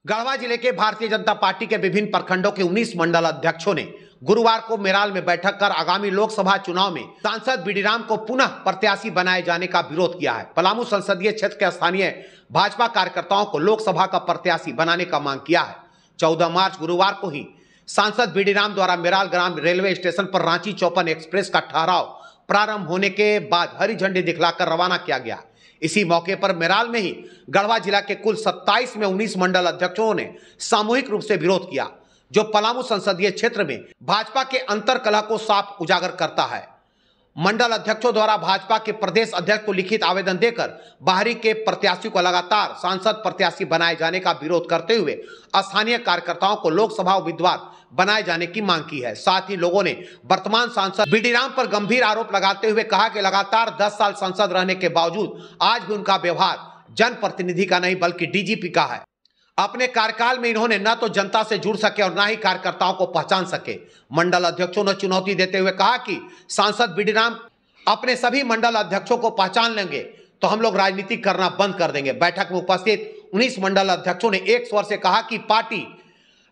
गढ़वा जिले के भारतीय जनता पार्टी के विभिन्न प्रखंडों के 19 मंडल अध्यक्षों ने गुरुवार को मेराल में बैठक कर आगामी लोकसभा चुनाव में सांसद बीडीराम को पुनः प्रत्याशी बनाए जाने का विरोध किया है। पलामू संसदीय क्षेत्र के स्थानीय भाजपा कार्यकर्ताओं को लोकसभा का प्रत्याशी बनाने का मांग किया है। 14 मार्च गुरुवार को ही सांसद बीडीराम द्वारा मेराल ग्राम रेलवे स्टेशन पर रांची चौपन एक्सप्रेस का ठहराव प्रारंभ होने के बाद हरी झंडी दिखलाकर रवाना किया गया। इसी मौके पर मेराल में ही गढ़वा जिला के कुल 27 में 19 मंडल अध्यक्षों ने सामूहिक रूप से विरोध किया, जो पलामू संसदीय क्षेत्र में भाजपा के अंतर कलह को साफ उजागर करता है। मंडल अध्यक्षों द्वारा भाजपा के प्रदेश अध्यक्ष को लिखित आवेदन देकर बाहरी के प्रत्याशी को लगातार सांसद प्रत्याशी बनाए जाने का विरोध करते हुए स्थानीय कार्यकर्ताओं को लोकसभा उम्मीदवार बनाए जाने की मांग की है। साथ ही लोगों ने वर्तमान सांसद बीडीराम पर गंभीर आरोप लगाते हुए कहा कि लगातार 10 साल सांसद रहने के बावजूद आज भी उनका व्यवहार जनप्रतिनिधि का नहीं बल्कि डीजीपी का है। अपने कार्यकाल में इन्होंने न तो जनता से जुड़ सके और न ही कार्यकर्ताओं को पहचान सके। मंडल अध्यक्षों ने चुनौती देते हुए कहा कि सांसद बीडीराम अपने सभी मंडल अध्यक्षों को पहचान लेंगे तो हम लोग राजनीति करना बंद कर देंगे। बैठक में उपस्थित 19 मंडल अध्यक्षों ने एक स्वर से कहा कि पार्टी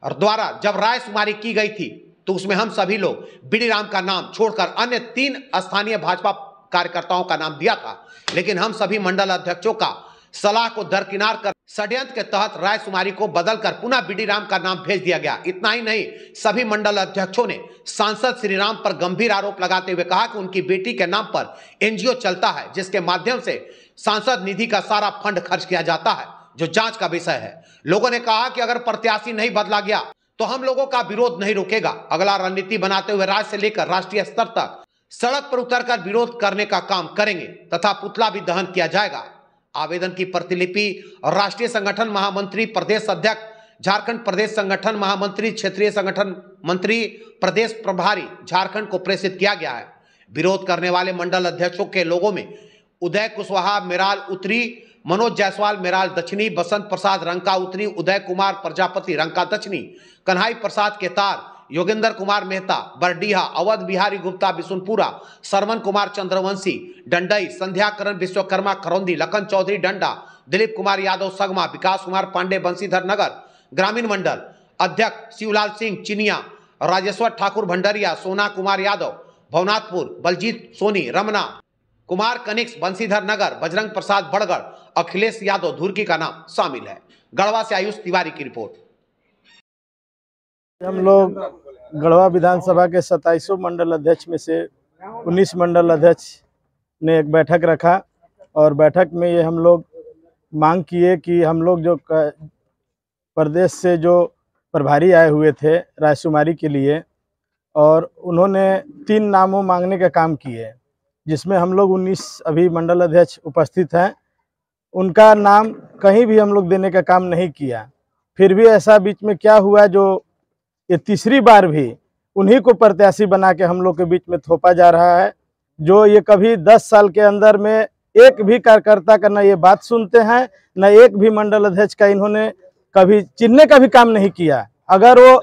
द्वारा जब रायशुमारी की गई थी तो उसमें हम सभी लोग बीडीराम का नाम छोड़कर अन्य 3 स्थानीय भाजपा कार्यकर्ताओं का नाम दिया था, लेकिन हम सभी मंडल अध्यक्षों का सलाह को दरकिनार कर षड्यंत्र के तहत रायशुमारी को बदलकर पुनः बीडीराम का नाम भेज दिया गया। इतना ही नहीं, सभी मंडल अध्यक्षों ने सांसद श्री राम पर गंभीर आरोप लगाते हुए कहा कि उनकी बेटी के नाम पर एनजीओ चलता है, जिसके माध्यम से सांसद निधि का सारा फंड खर्च किया जाता है, जो जांच का विषय है। लोगों ने कहा कि अगर प्रत्याशी नहीं बदला गया तो हम लोगों का विरोध नहीं रुकेगा। अगला रणनीति बनाते हुए राज्य से लेकर राष्ट्रीय स्तर तक सड़क पर उतरकर विरोध करने का काम करेंगे तथा पुतला भी दहन किया जाएगा। आवेदन की प्रतिलिपि और राष्ट्रीय संगठन महामंत्री, प्रदेश अध्यक्ष, झारखंड प्रदेश संगठन महामंत्री, क्षेत्रीय संगठन मंत्री, प्रदेश प्रभारी झारखंड को प्रेषित किया गया है। विरोध करने वाले मंडल अध्यक्षों के लोगों में उदय कुशवाहा मेराल उत्तरी, मनोज जायसवाल मेराल दक्षिणी, बसंत प्रसाद रंका उत्तरी, उदय कुमार प्रजापति रंका दक्षिणी, कन्हाई प्रसाद केतार, योगेंद्र कुमार मेहता बरडीहा, अवध बिहारी गुप्ता बिशुनपुरा, सरमन कुमार चंद्रवंशी डंडई, संध्याकरण विश्वकर्मा खरौंदी, लखन चौधरी डंडा, दिलीप कुमार यादव सगमा, विकास कुमार पांडे बंशीधर नगर ग्रामीण मंडल अध्यक्ष, शिवलाल सिंह चिनिया, राजेश्वर ठाकुर भंडरिया, सोना कुमार यादव भवनाथपुर, बलजीत सोनी रमना, कुमार कनिक्स बंशीधर नगर, बजरंग प्रसाद बड़गढ़, अखिलेश यादव धुर्की का नाम शामिल है। गढ़वा से आयुष तिवारी की रिपोर्ट। हम लोग गढ़वा विधानसभा के 27 मंडल अध्यक्ष में से 19 मंडल अध्यक्ष ने एक बैठक रखा और बैठक में ये हम लोग मांग किए कि हम लोग जो प्रदेश से जो प्रभारी आए हुए थे रायशुमारी के लिए, और उन्होंने 3 नामों मांगने का काम किए, जिसमें हम लोग 19 अभी मंडल अध्यक्ष उपस्थित हैं। उनका नाम कहीं भी हम लोग देने का काम नहीं किया। फिर भी ऐसा बीच में क्या हुआ, जो ये तीसरी बार भी उन्हीं को प्रत्याशी बना के हम लोग के बीच में थोपा जा रहा है, जो ये कभी 10 साल के अंदर में एक भी कार्यकर्ता का न ये बात सुनते हैं, न एक भी मंडल अध्यक्ष का इन्होंने कभी चिन्हने का भी काम नहीं किया। अगर वो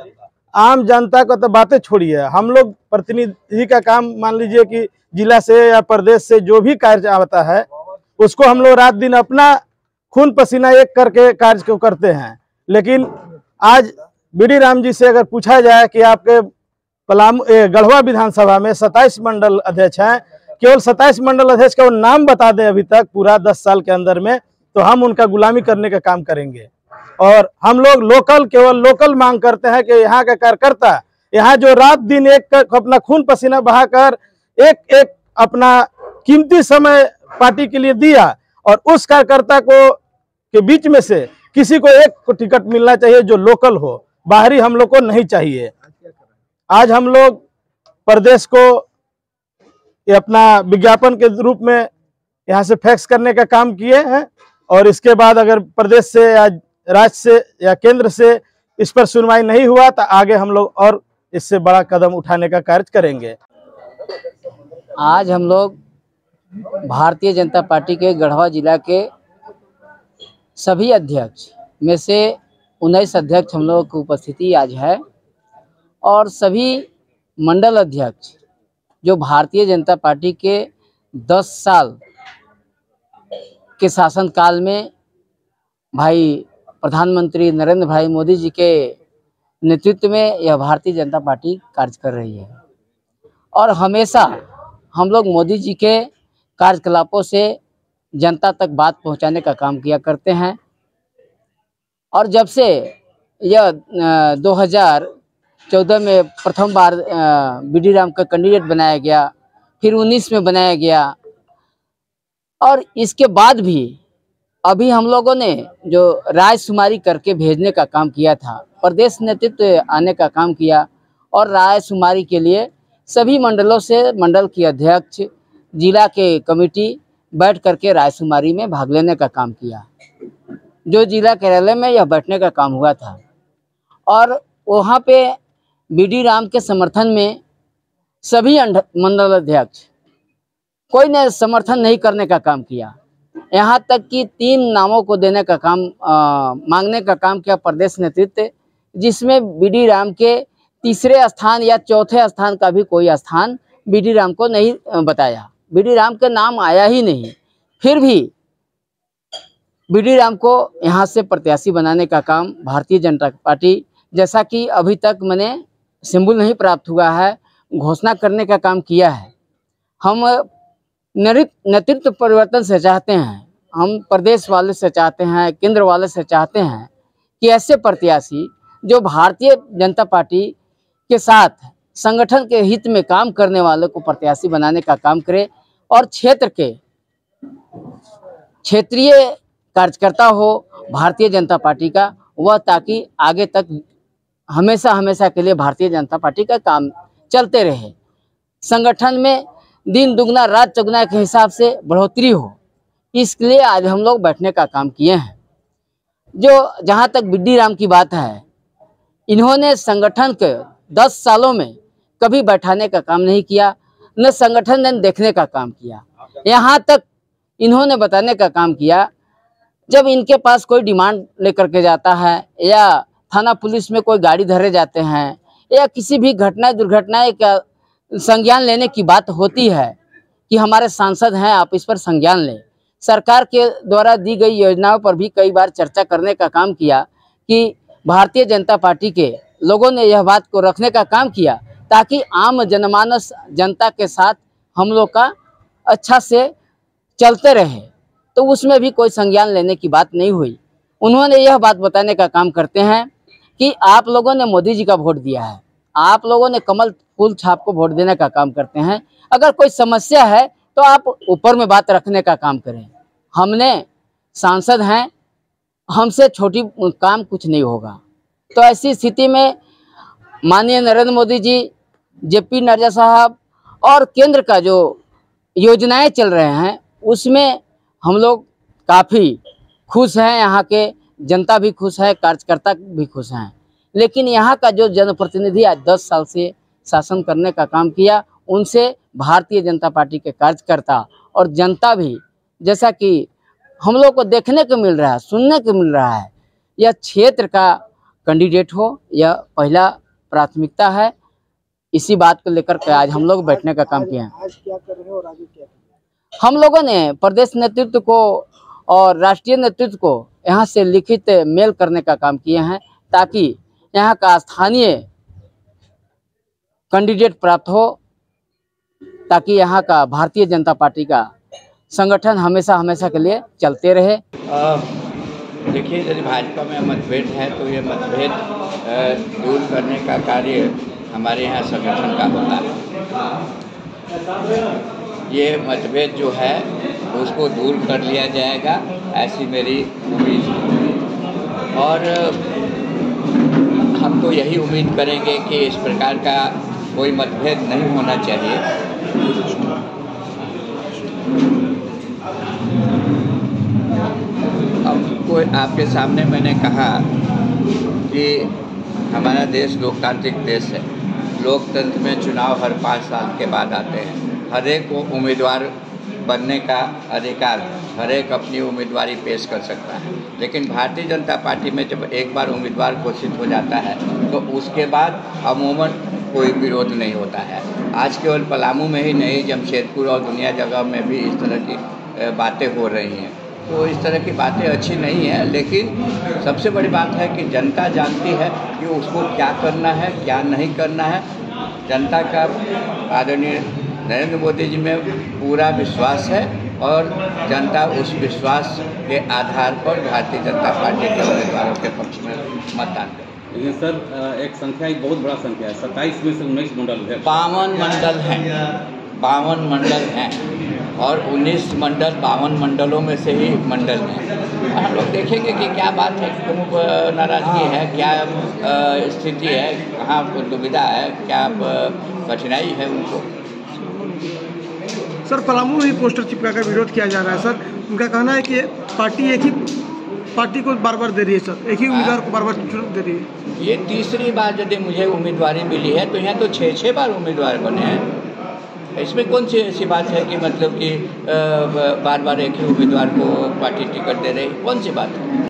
आम जनता को तो बातें छोड़िए, हम लोग प्रतिनिधि का काम मान लीजिए कि जिला से या प्रदेश से जो भी कार्य आता है उसको हम लोग रात दिन अपना खून पसीना एक करके कार्य को करते हैं। लेकिन आज बीडीराम जी से अगर पूछा जाए कि आपके पलामू गढ़वा विधानसभा में 27 मंडल अध्यक्ष हैं, केवल 27 मंडल अध्यक्ष का वो नाम बता दें अभी तक पूरा 10 साल के अंदर में, तो हम उनका गुलामी करने का काम करेंगे। और हम लोग केवल लोकल मांग करते हैं कि यहाँ का कार्यकर्ता यहाँ जो रात दिन एक अपना खून पसीना बहाकर एक एक अपना कीमती समय पार्टी के लिए दिया, और उस कार्यकर्ता को के बीच में से किसी को एक को टिकट मिलना चाहिए जो लोकल हो, बाहरी हम लोग को नहीं चाहिए। आज हम लोग प्रदेश को ये अपना विज्ञापन के रूप में यहाँ से फैक्स करने का काम किए हैं, और इसके बाद अगर प्रदेश से या राज्य से या केंद्र से इस पर सुनवाई नहीं हुआ तो आगे हम लोग और इससे बड़ा कदम उठाने का कार्य करेंगे। आज हम लोग भारतीय जनता पार्टी के गढ़वा जिला के सभी अध्यक्ष में से 19 अध्यक्ष हम लोगों की उपस्थिति आज है, और सभी मंडल अध्यक्ष जो भारतीय जनता पार्टी के 10 साल के शासनकाल में भाई प्रधानमंत्री नरेंद्र भाई मोदी जी के नेतृत्व में यह भारतीय जनता पार्टी कार्य कर रही है और हमेशा हम लोग मोदी जी के कार्यकलापों से जनता तक बात पहुंचाने का काम किया करते हैं। और जब से यह 2014 में प्रथम बार बी.डी. राम का कैंडिडेट बनाया गया, फिर 19 में बनाया गया और इसके बाद भी अभी हम लोगों ने जो रायशुमारी करके भेजने का काम किया था, प्रदेश नेतृत्व आने का काम किया और रायशुमारी के लिए सभी मंडलों से मंडल के अध्यक्ष, जिला के कमेटी बैठ करके रायशुमारी में भाग लेने का काम किया। जो जिला कार्यालय में यह बैठने का काम हुआ था और वहाँ पे बी.डी. राम के समर्थन में सभी मंडल अध्यक्ष कोई ने समर्थन नहीं करने का काम किया। यहाँ तक कि 3 नामों को देने का काम मांगने का काम किया प्रदेश नेतृत्व, जिसमें बी.डी. राम के तीसरे स्थान या चौथे स्थान का भी कोई स्थान बी.डी. राम को नहीं बताया। बी.डी. राम का नाम आया ही नहीं। फिर भी बी.डी. राम को यहाँ से प्रत्याशी बनाने का काम भारतीय जनता पार्टी, जैसा कि अभी तक मैंने सिंबल नहीं प्राप्त हुआ है, घोषणा करने का काम किया है। हम नेतृत्व परिवर्तन से चाहते हैं, हम प्रदेश वाले से चाहते हैं, केंद्र वाले से चाहते हैं कि ऐसे प्रत्याशी जो भारतीय जनता पार्टी के साथ संगठन के हित में काम करने वाले को प्रत्याशी बनाने का काम करे और क्षेत्र के क्षेत्रीय कार्यकर्ता हो भारतीय जनता पार्टी का, वह ताकि आगे तक हमेशा के लिए भारतीय जनता पार्टी का काम चलते रहे, संगठन में दिन दुगना रात चौगुना के हिसाब से बढ़ोतरी हो। इसके लिए आज हम लोग बैठने का काम किए हैं। जो जहाँ तक बी.डी. राम की बात है, इन्होंने संगठन के 10 सालों में कभी बैठाने का काम नहीं किया, न संगठन ने देखने का काम किया। यहाँ तक इन्होंने बताने का काम किया, जब इनके पास कोई डिमांड लेकर के जाता है या थाना पुलिस में कोई गाड़ी धरे जाते हैं या किसी भी घटना दुर्घटनाएं का संज्ञान लेने की बात होती है कि हमारे सांसद हैं, आप इस पर संज्ञान लें। सरकार के द्वारा दी गई योजनाओं पर भी कई बार चर्चा करने का काम किया कि भारतीय जनता पार्टी के लोगों ने यह बात को रखने का काम किया ताकि आम जनमानस जनता के साथ हम लोग का अच्छा से चलते रहे, तो उसमें भी कोई संज्ञान लेने की बात नहीं हुई। उन्होंने यह बात बताने का काम करते हैं कि आप लोगों ने मोदी जी का वोट दिया है, आप लोगों ने कमल फूल छाप को वोट देने का काम करते हैं। अगर कोई समस्या है तो आप ऊपर में बात रखने का काम करें। हमने सांसद हैं, हमसे छोटी काम कुछ नहीं होगा। तो ऐसी स्थिति में माननीय नरेंद्र मोदी जी, जे.पी. नड्डा साहब और केंद्र का जो योजनाएं चल रहे हैं उसमें हम लोग काफ़ी खुश हैं। यहाँ के जनता भी खुश है, कार्यकर्ता भी खुश हैं। लेकिन यहाँ का जो जनप्रतिनिधि आज 10 साल से शासन करने का काम किया, उनसे भारतीय जनता पार्टी के कार्यकर्ता और जनता भी, जैसा कि हम लोग को देखने को मिल रहा है, सुनने को मिल रहा है, यह क्षेत्र का कैंडिडेट हो, यह पहला प्राथमिकता है। इसी बात को लेकर के आज हम लोग बैठने का काम किया है। आज क्या कर रहे हो और आगे क्या? हम लोगों ने प्रदेश नेतृत्व को और राष्ट्रीय नेतृत्व को यहाँ से लिखित मेल करने का काम किए हैं ताकि यहाँ का स्थानीय कैंडिडेट प्राप्त हो, ताकि यहाँ का भारतीय जनता पार्टी का संगठन हमेशा के लिए चलते रहे। देखिए, यदि भाजपा में मतभेद है तो ये मतभेद दूर करने का कार्य हमारे यहाँ संगठन का होता है। ये मतभेद जो है उसको दूर कर लिया जाएगा, ऐसी मेरी उम्मीद है। और हम तो यही उम्मीद करेंगे कि इस प्रकार का कोई मतभेद नहीं होना चाहिए। अब आपके सामने मैंने कहा कि हमारा देश लोकतांत्रिक देश है। लोकतंत्र में चुनाव हर 5 साल के बाद आते हैं। हर एक को उम्मीदवार बनने का अधिकार, हर एक अपनी उम्मीदवारी पेश कर सकता है। लेकिन भारतीय जनता पार्टी में जब एक बार उम्मीदवार घोषित हो जाता है तो उसके बाद अमूमन कोई विरोध नहीं होता है। आज केवल पलामू में ही नहीं, जमशेदपुर और दुनिया जगह में भी इस तरह की बातें हो रही हैं। तो इस तरह की बातें अच्छी नहीं है। लेकिन सबसे बड़ी बात है कि जनता जानती है कि उसको क्या करना है, क्या नहीं करना है। जनता का आदरणीय नरेंद्र मोदी जी में पूरा विश्वास है और जनता उस विश्वास के आधार पर भारतीय जनता पार्टी के उम्मीदवारों के पक्ष में मतदान करेगी। लेकिन सर एक संख्या, एक बहुत बड़ा संख्या है, 27 में से 19 मंडल है। 52 मंडल हैं, 52 मंडल हैं और 19 मंडल 52 मंडलों में से ही मंडल हैं। हम लोग देखेंगे कि क्या बात है, क्यों नाराज़गी है, क्या स्थिति है, कहाँ दुविधा है, क्या कठिनाई है उनको। सर पलामू में ही पोस्टर चिपका कर विरोध किया जा रहा है। सर उनका कहना है कि पार्टी एक ही पार्टी को बार बार दे रही है सर, एक ही उम्मीदवार को बार बार दे रही है। ये तीसरी बार यदि मुझे उम्मीदवारी मिली है तो यहाँ तो 6 बार उम्मीदवार बने हैं। इसमें कौन सी ऐसी बात है कि मतलब कि बार बार एक ही उम्मीदवार को पार्टी टिकट दे रही, कौन सी बात है।